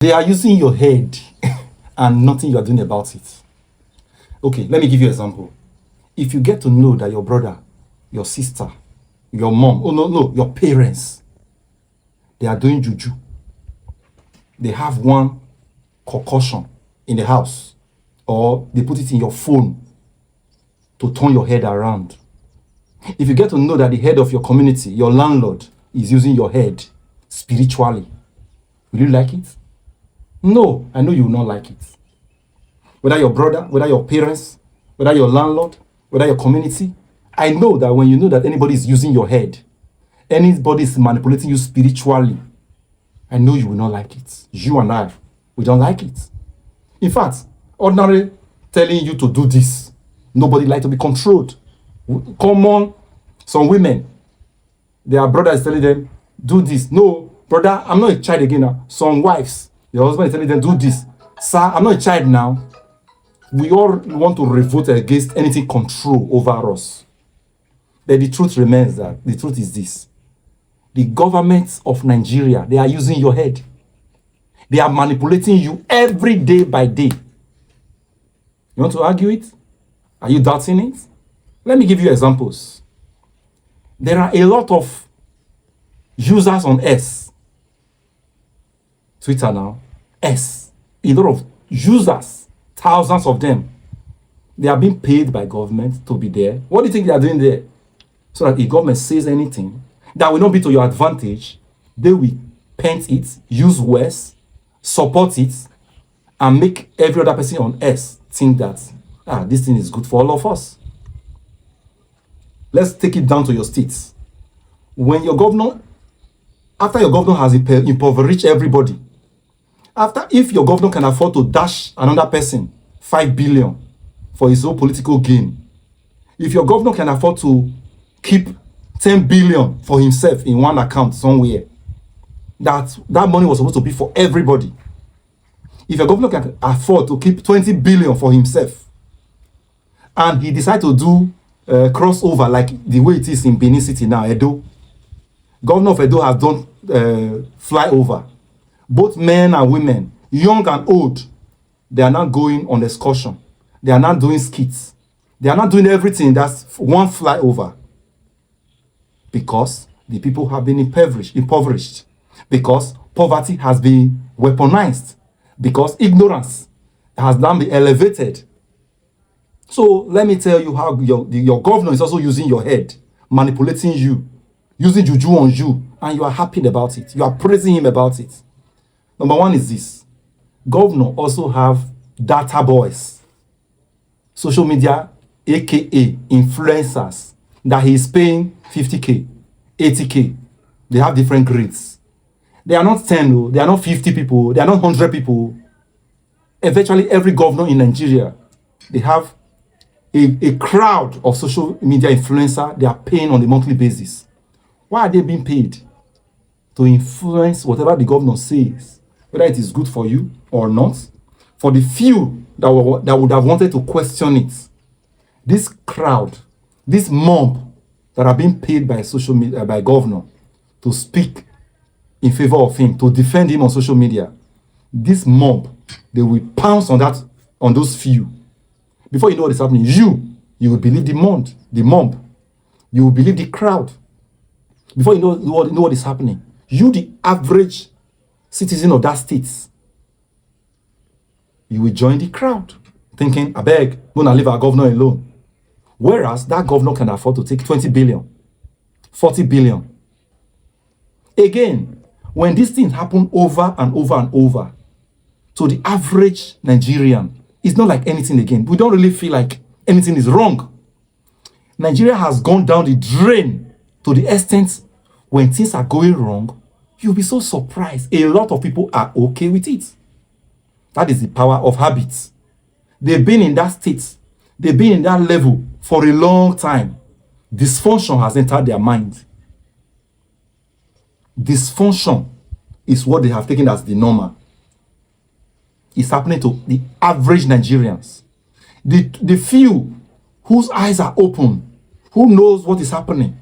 They are using your head and nothing you are doing about it. Okay, let me give you an example. If you get to know that your brother, your sister, your mom, no, your parents, they are doing juju, they have one concussion in the house, or they put it in your phone to turn your head around. If you get to know that the head of your community, your landlord, is using your head spiritually, will you like it? No, I know you will not like it. Whether your brother, whether your parents, whether your landlord, whether your community, I know that when you know that anybody is using your head, anybody is manipulating you spiritually, I know you will not like it. You and I, we don't like it. In fact, ordinarily telling you to do this, nobody like to be controlled. Common, some women, their brother is telling them, do this. No, brother, I'm not a child again now. Some wives, your husband is telling them, do this. Sir, I'm not a child now. We all want to revolt against anything control over us. But the truth remains that the truth is this. The government of Nigeria, they are using your head. They are manipulating you every day by day. You want to argue it? Are you doubting it? Let me give you examples. There are a lot of users on S. Twitter now. S. A lot of users. Thousands of them. They are being paid by government to be there. What do you think they are doing there? So that if government says anything that will not be to your advantage, they will paint it, use words, support it, and make every other person on earth think that this thing is good for all of us. Let's take it down to your states. When your governor, after your governor has impoverished everybody, if your governor can afford to dash another person 5 billion for his own political gain, if your governor can afford to keep 10 billion for himself in one account somewhere, that money was supposed to be for everybody. If your governor can afford to keep 20 billion for himself, and he decides to do crossover like the way it is in Benin City now, Edo, governor of Edo has done flyover. Both men and women, young and old, they are not going on excursion. They are not doing skits. They are not doing everything. That's one flyover. Because the people have been impoverished. Because poverty has been weaponized. Because ignorance has now been elevated. So let me tell you how your governor is also using your head, manipulating you, using juju on you, and you are happy about it. You are praising him about it. Number one is this. Governor also have data boys, social media, aka influencers, that he is paying 50K, 80K. They have different grades. They are not 10, they are not 50 people, they are not 100 people. Eventually, every governor in Nigeria, they have a crowd of social media influencers they are paying on a monthly basis. Why are they being paid? To influence whatever the governor says, whether it is good for you or not. For the few that would have wanted to question it, this crowd, this mob that are being paid by social media, by governor, to speak in favor of him, to defend him on social media, this mob, they will pounce on those few. Before you know what is happening, you will believe the mob. You will believe the crowd. Before you know what is happening, you, the average citizen of that state, you will join the crowd, thinking, I beg, gonna leave our governor alone. Whereas that governor can afford to take 20 billion, 40 billion. Again, when these things happen over and over and over, to the average Nigerian, it's not like anything again. We don't really feel like anything is wrong. Nigeria has gone down the drain to the extent when things are going wrong, you'll be so surprised. A lot of people are okay with it. That is the power of habits. They've been in that state. They've been in that level for a long time. Dysfunction has entered their mind. Dysfunction is what they have taken as the normal. It's happening to the average Nigerians. The few whose eyes are open, who knows what is happening,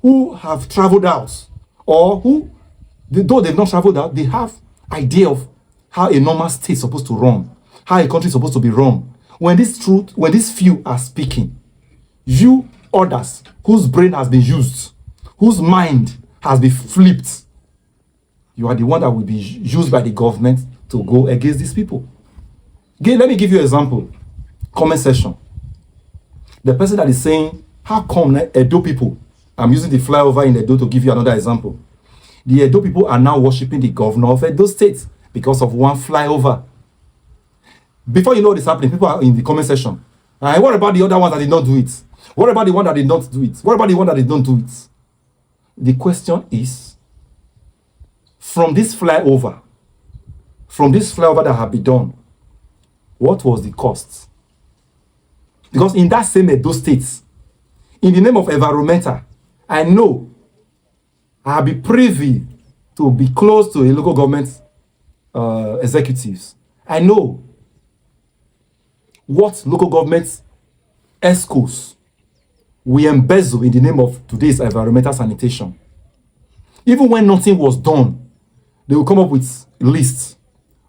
who have traveled out, or who, though they've not traveled out, they have idea of how a normal state is supposed to run, how a country is supposed to be run. When these few are speaking, you others whose brain has been used, whose mind has been flipped, you are the one that will be used by the government to go against these people. Again, let me give you an example. Comment section. The person that is saying, how come Edo people, I'm using the flyover in Edo to give you another example. The Edo people are now worshiping the governor of Edo State because of one flyover. Before you know what is happening, people are in the comment section. What about the other ones that did not do it? What about the one that did not do it? What about the one that did not do it? The question is, from this flyover that have been done, what was the cost? Because in that same Edo State, in the name of environmental, I know I'll be privy to be close to a local government executives. I know what local government ESCOs we embezzle in the name of today's environmental sanitation. Even when nothing was done, they will come up with lists.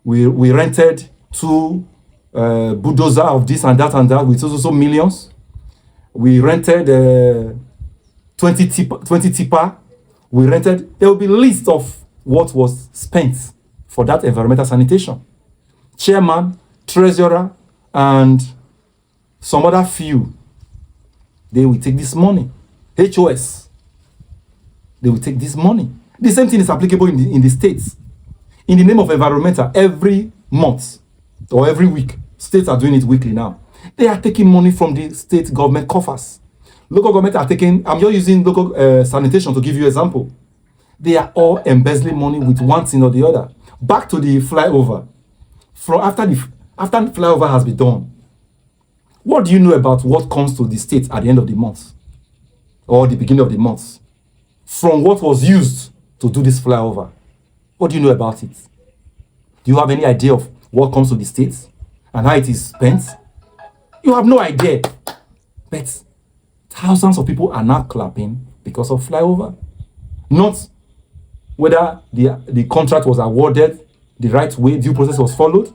We rented 2 bulldozer of this and that with so millions. We rented 20 tipper. We rented. There will be lists of what was spent for that environmental sanitation. Chairman, treasurer, and some other few, they will take this money. HOS, they will take this money. The same thing is applicable in the states. In the name of environmental, every month or every week, states are doing it weekly now. They are taking money from the state government coffers. Local government are taking, I'm just using local sanitation to give you an example. They are all embezzling money with one thing or the other. Back to the flyover. After the flyover has been done, what do you know about what comes to the state at the end of the month or the beginning of the month from what was used to do this flyover? What do you know about it? Do you have any idea of what comes to the state and how it is spent? You have no idea. But thousands of people are now clapping because of flyover. Not whether the contract was awarded the right way, due process was followed.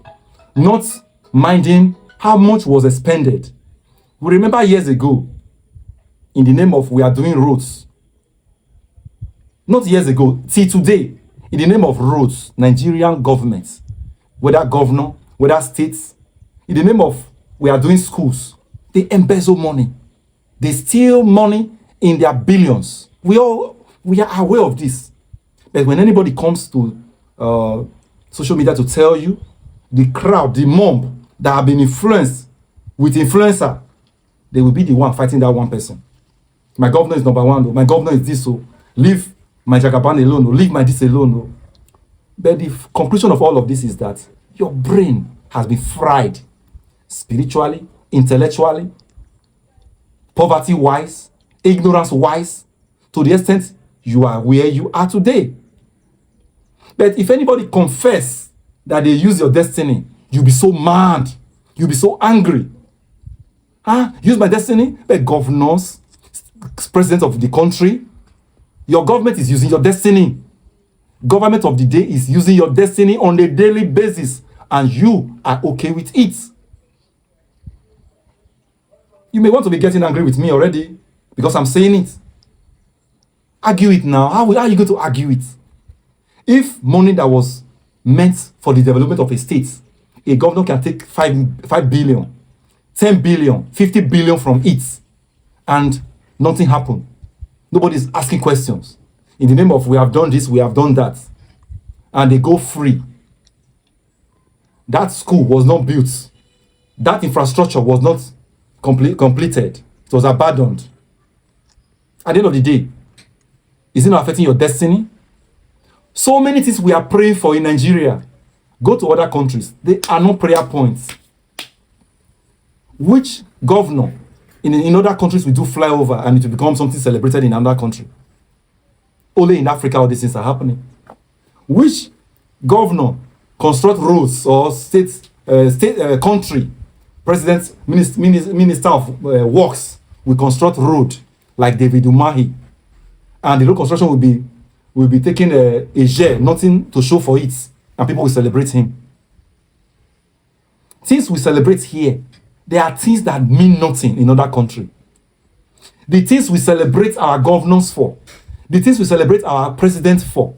Not minding how much was expended. We remember years ago, in the name of we are doing roads. Not years ago, till today, in the name of roads, Nigerian governments, whether governor, whether states, in the name of we are doing schools, they embezzle money. They steal money in their billions. We are aware of this. But when anybody comes to social media to tell you, the crowd, the mob that have been influenced with influencer, they will be the one fighting that one person. My governor is number one, though. My governor is this, so leave my Jagaban alone, or leave my this alone. Though. But the conclusion of all of this is that your brain has been fried spiritually, intellectually, poverty-wise, ignorance-wise, to the extent you are where you are today. But if anybody confess that they use your destiny, you'll be so mad. You'll be so angry. Use my destiny? But governors, president of the country, your government is using your destiny. Government of the day is using your destiny on a daily basis, and you are okay with it. You may want to be getting angry with me already because I'm saying it. Argue it now. How are you going to argue it? If money that was meant for the development of a state, a governor can take 5 billion, 10 billion, 50 billion from it, and nothing happened. Nobody's asking questions. In the name of we have done this, we have done that, and they go free. That school was not built. That infrastructure was not completed. It was abandoned. At the end of the day, is it not affecting your destiny? So many things we are praying for in Nigeria. Go to other countries. They are not prayer points. Which governor in other countries will do flyover and it will become something celebrated in another country? Only in Africa all these things are happening. Which governor construct roads or country president, minister of works will construct road like David Umahi, and the road construction will be taking a year, nothing to show for it, and people will celebrate him. Things we celebrate here, there are things that mean nothing in other country. The things we celebrate our governors for, the things we celebrate our president for,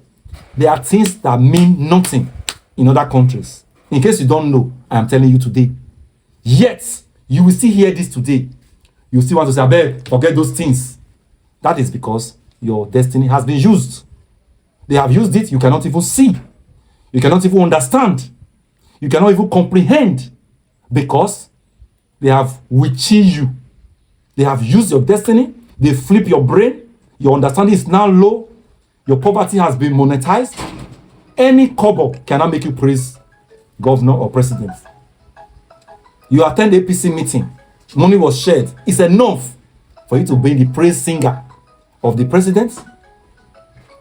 there are things that mean nothing in other countries. In case you don't know, I am telling you today. Yet, you will still hear this today. You still want to say, "Abeg, forget those things." That is because your destiny has been used. They have used it, you cannot even see. You cannot even understand. You cannot even comprehend, because they have witched you. They have used your destiny. They flip your brain. Your understanding is now low. Your poverty has been monetized. Any kobo cannot make you praise governor or president. You attend APC meeting, money was shared. It's enough for you to be the praise singer of the president,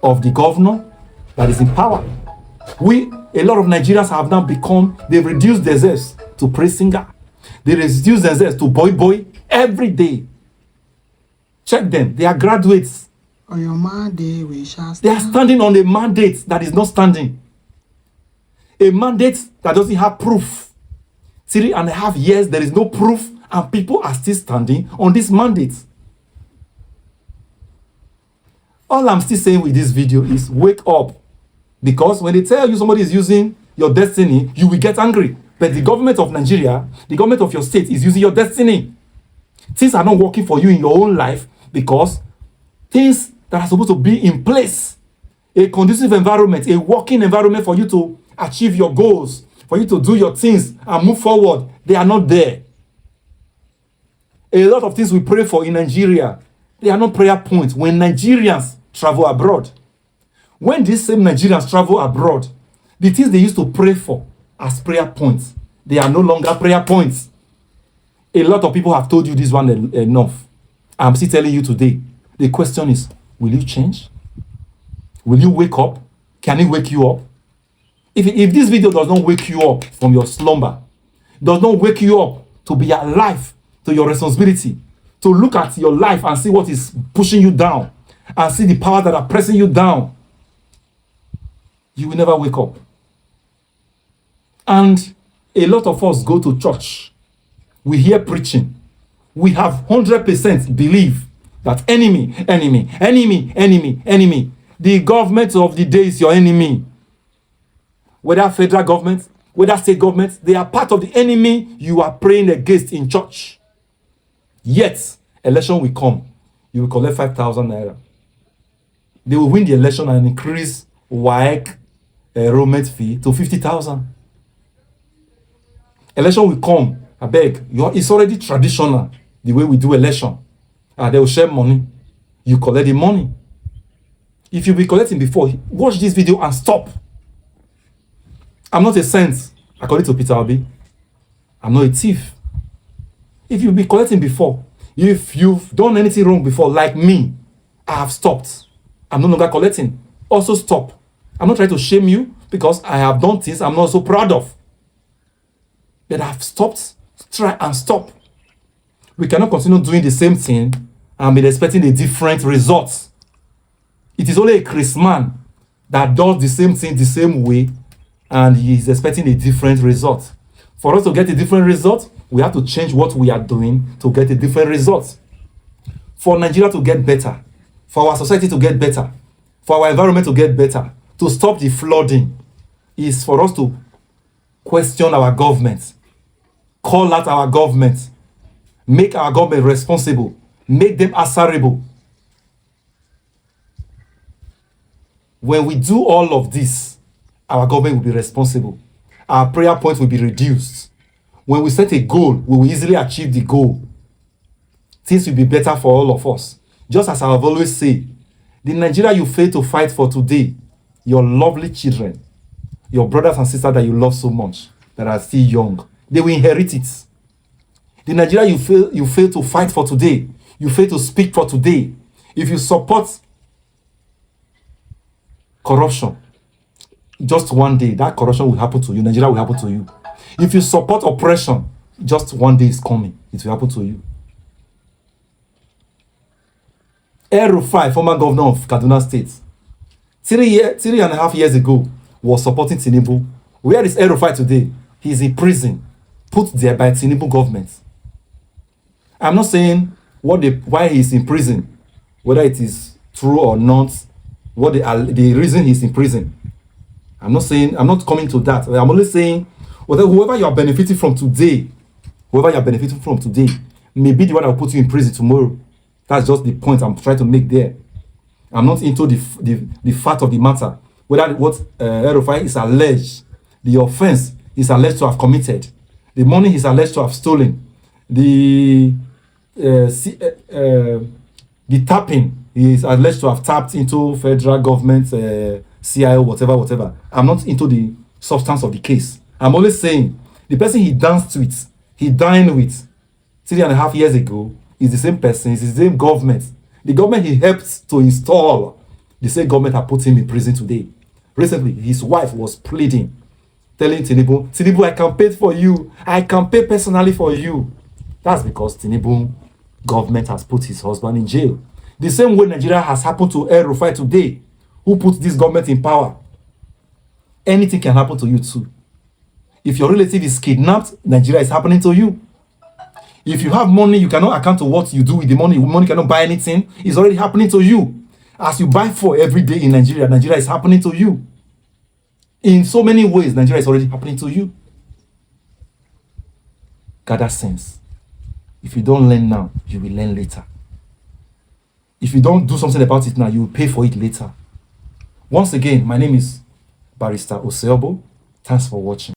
of the governor that is in power. A lot of Nigerians have now become, they've reduced themselves to praise singer. They reduce themselves to boy every day. Check them. They are graduates. On your mandate, we shall stand. They are standing on a mandate that is not standing. A mandate that doesn't have proof. 3.5 years, there is no proof, and people are still standing on this mandate. All I'm still saying with this video is wake up. Because when they tell you somebody is using your destiny, you will get angry. But the government of Nigeria, the government of your state is using your destiny. Things are not working for you in your own life because things that are supposed to be in place, a conducive environment, a working environment for you to achieve your goals, for you to do your things and move forward, they are not there. A lot of things we pray for in Nigeria, they are not prayer points when Nigerians travel abroad. When these same Nigerians travel abroad, the things they used to pray for as prayer points, they are no longer prayer points. A lot of people have told you this one enough. I'm still telling you today. The question is, will you change? Will you wake up? Can it wake you up? If this video does not wake you up from your slumber, does not wake you up to be alive to your responsibility, to look at your life and see what is pushing you down, and see the power that are pressing you down, you will never wake up. And a lot of us go to church. We hear preaching. We have 100% belief that enemy. The government of the day is your enemy. Whether federal government, whether state government, they are part of the enemy you are praying against in church. Yet, election will come. You will collect 5,000 naira. They will win the election and increase WAEC enrollment fee to 50,000. Election will come. I beg. It's already traditional, the way we do election. They will share money. You collect the money. If you've been collecting before, watch this video and stop. I'm not a saint, according to Peter Obi. I'm not a thief. If you've been collecting before, if you've done anything wrong before, like me, I have stopped. I'm no longer collecting. Also stop. I'm not trying to shame you because I have done things I'm not so proud of. But I've stopped. Try and stop. We cannot continue doing the same thing and be expecting a different result. It is only a Christmas that does the same thing the same way and he is expecting a different result. For us to get a different result, we have to change what we are doing to get a different result. For Nigeria to get better, for our society to get better, for our environment to get better, to stop the flooding, is for us to question our government, call out our government, make our government responsible, make them answerable. When we do all of this, our government will be responsible. Our prayer points will be reduced. When we set a goal, we will easily achieve the goal. Things will be better for all of us. Just as I have always said, the Nigeria you fail to fight for today, your lovely children, your brothers and sisters that you love so much, that are still young, they will inherit it. The Nigeria you fail to fight for today, you fail to speak for today. If you support corruption, just one day that corruption will happen to you. Nigeria will happen to you. If you support oppression, just one day is coming. It will happen to you. El-Rufai, former governor of Kaduna State, 3.5 years ago, was supporting Tinubu. Where is El-Rufai today? He's in prison. put there by Tinubu government. I'm not saying why he's in prison, whether it is true or not, what the reason he's in prison. I'm not coming to that. I'm only saying whoever you are benefiting from today, may be the one that will put you in prison tomorrow. That's just the point I'm trying to make there. I'm not into the fact of the matter, whether what El-Rufai is alleged, the offense is alleged to have committed, the money he's alleged to have stolen, the tapping he is alleged to have tapped into federal government, CIO, whatever. I'm not into the substance of the case. I'm only saying the person he danced with, he dined with 3.5 years ago is the same person, it's the same government. The government he helped to install, the same government that put him in prison today. Recently, his wife was pleading, telling Tinubu, I can pay for you. I can pay personally for you. That's because Tinubu government has put his husband in jail. The same way Nigeria has happened to El-Rufai today, who put this government in power. Anything can happen to you too. If your relative is kidnapped, Nigeria is happening to you. If you have money, you cannot account to what you do with the money. Money cannot buy anything. It's already happening to you. As you buy for every day in Nigeria, Nigeria is happening to you. In so many ways, Nigeria is already happening to you. Gather sense. If you don't learn now, you will learn later. If you don't do something about it now, you will pay for it later. Once again, my name is Barrister Oseobo. Thanks for watching.